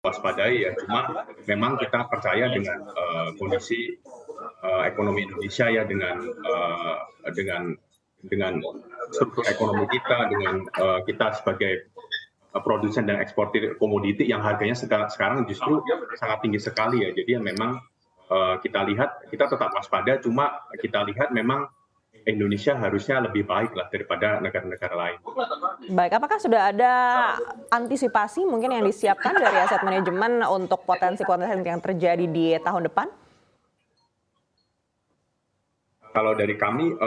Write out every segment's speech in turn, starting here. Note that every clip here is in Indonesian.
waspadai ya. Cuma memang kita percaya dengan kondisi ekonomi Indonesia ya, dengan struktur ekonomi kita, dengan kita sebagai produsen dan eksportir komoditi yang harganya sekarang justru sangat tinggi sekali ya. Jadi memang kita tetap waspada, cuma kita lihat memang Indonesia harusnya lebih baik lah daripada negara-negara lain. Baik, apakah sudah ada antisipasi mungkin yang disiapkan dari aset manajemen untuk potensi-potensi yang terjadi di tahun depan? Kalau dari kami,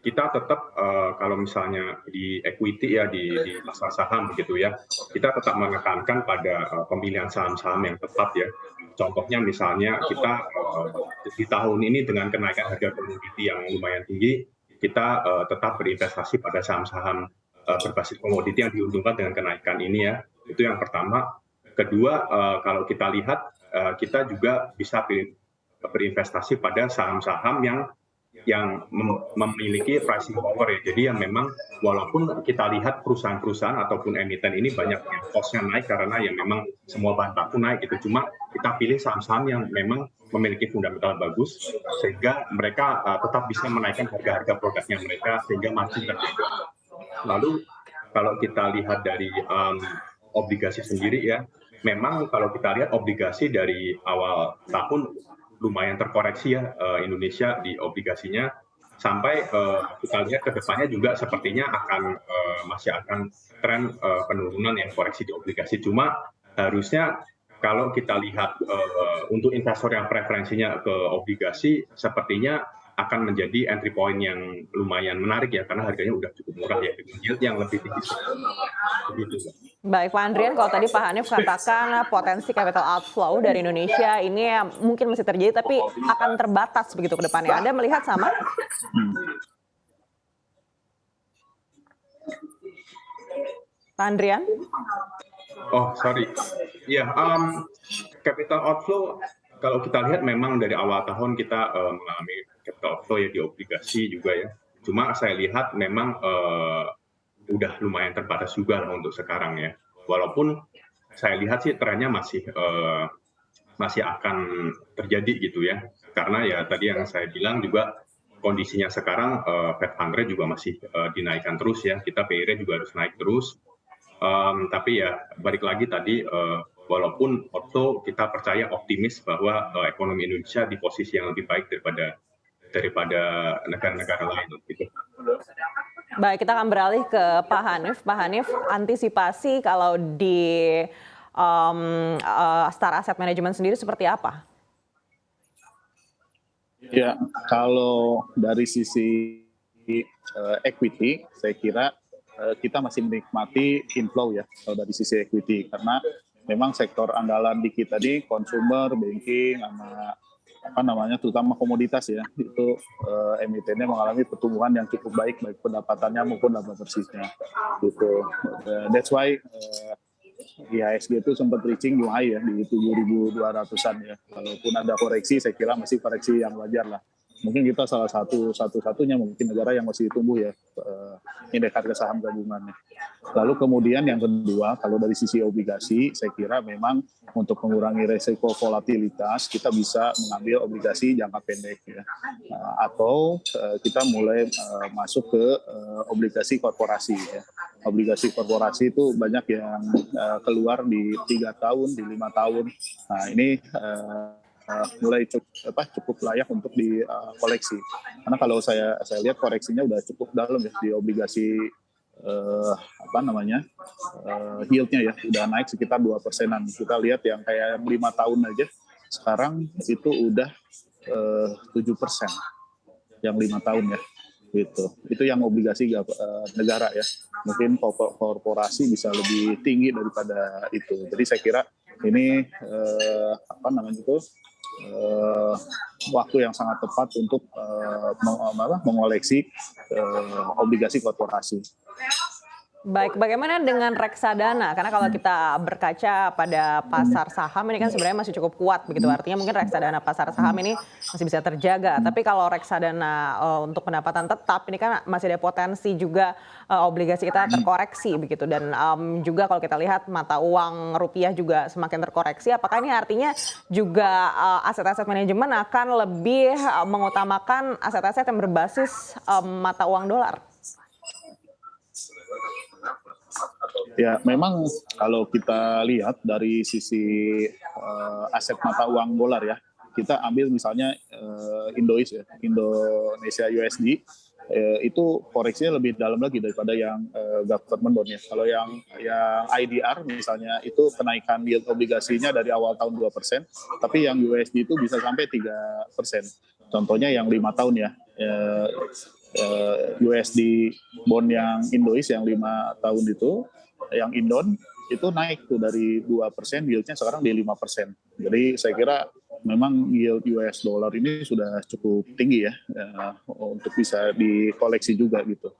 kita tetap kalau misalnya di equity ya, di pasar saham begitu ya, kita tetap menekankan pada pemilihan saham-saham yang tepat ya. Contohnya misalnya kita di tahun ini dengan kenaikan harga komoditi yang lumayan tinggi, kita tetap berinvestasi pada saham-saham berbasis komoditi yang diuntungkan dengan kenaikan ini ya. Itu yang pertama. Kedua, kalau kita lihat, kita juga bisa berinvestasi pada saham-saham yang memiliki pricing power ya. Jadi yang memang walaupun kita lihat perusahaan-perusahaan ataupun emiten ini banyak yang cost-nya naik karena yang memang semua bahan baku naik gitu. Cuma kita pilih saham-saham yang memang memiliki fundamental bagus sehingga mereka tetap bisa menaikkan harga-harga produknya mereka sehingga margin terjaga. Lalu kalau kita lihat dari obligasi sendiri ya, memang kalau kita lihat obligasi dari awal tahun lumayan terkoreksi ya Indonesia di obligasinya, sampai kita lihat ke depannya juga sepertinya masih akan tren penurunan yang koreksi di obligasi. Cuma harusnya kalau kita lihat untuk investor yang preferensinya ke obligasi, sepertinya akan menjadi entry point yang lumayan menarik ya, karena harganya udah cukup murah ya, dengan yield yang lebih tinggi. Begitu. Baik Pak Andrian, kalau tadi Pak Hanif katakan potensi capital outflow dari Indonesia ini mungkin masih terjadi tapi akan terbatas begitu ke depannya. Anda melihat sama? Pak Andrian? Oh, sorry. Ya, capital outflow kalau kita lihat memang dari awal tahun kita mengalami capital outflow ya di obligasi juga ya. Cuma saya lihat memang udah lumayan terbatas juga lah untuk sekarang ya. Walaupun saya lihat sih trennya masih akan terjadi gitu ya. Karena ya tadi yang saya bilang juga kondisinya sekarang Fed Fund Rate juga masih dinaikkan terus ya. Kita BI Rate juga harus naik terus. Tapi ya balik lagi tadi walaupun kita percaya optimis bahwa ekonomi Indonesia di posisi yang lebih baik daripada negara-negara lain gitu. Baik, kita akan beralih ke Pak Hanif. Pak Hanif, antisipasi kalau di Star Asset Management sendiri seperti apa? Ya, kalau dari sisi equity, saya kira kita masih menikmati inflow ya kalau dari sisi equity, karena memang sektor andalan di kita di consumer, banking, terutama komoditas ya, itu emitennya mengalami pertumbuhan yang cukup baik pendapatannya maupun laba bersihnya gitu. That's why IHSG itu sempat reaching new high ya di 7.200-an ya. Walaupun ada koreksi, saya kira masih koreksi yang wajar lah. Mungkin kita salah satu-satunya mungkin negara yang masih tumbuh ya indeks harga saham gabungannya. Lalu kemudian yang kedua, kalau dari sisi obligasi, saya kira memang untuk mengurangi resiko volatilitas kita bisa mengambil obligasi jangka pendek ya, atau kita mulai masuk ke obligasi korporasi ya. Obligasi korporasi itu banyak yang keluar di 3 tahun, di 5 tahun. Nah ini mulai cukup layak untuk dikoleksi. Karena kalau saya lihat koreksinya udah cukup dalam ya di obligasi yieldnya ya udah naik sekitar 2%-an. Kita lihat yang kayak 5 tahun aja sekarang itu udah 7% yang 5 tahun ya. Gitu. Itu yang obligasi negara ya. Mungkin korporasi bisa lebih tinggi daripada itu. Jadi saya kira ini waktu yang sangat tepat untuk mengoleksi obligasi korporasi. Baik, bagaimana dengan reksadana? Karena kalau kita berkaca pada pasar saham ini kan sebenarnya masih cukup kuat begitu. Artinya mungkin reksadana pasar saham ini masih bisa terjaga. Tapi kalau reksadana untuk pendapatan tetap ini kan masih ada potensi juga obligasi kita terkoreksi begitu. Dan juga kalau kita lihat mata uang rupiah juga semakin terkoreksi. Apakah ini artinya juga aset-aset manajemen akan lebih mengutamakan aset-aset yang berbasis mata uang dolar? Ya, memang kalau kita lihat dari sisi aset mata uang dolar ya, kita ambil misalnya Indonesia USD, itu koreksinya lebih dalam lagi daripada yang government bond ya. Kalau yang IDR misalnya itu kenaikan yield obligasinya dari awal tahun 2%, tapi yang USD itu bisa sampai 3%. Contohnya yang 5 tahun ya. USD bond yang Indois yang 5 tahun itu, yang Indon itu naik tuh dari 2%, yieldnya sekarang di 5%. Jadi saya kira memang yield US dollar ini sudah cukup tinggi ya, untuk bisa dikoleksi juga gitu.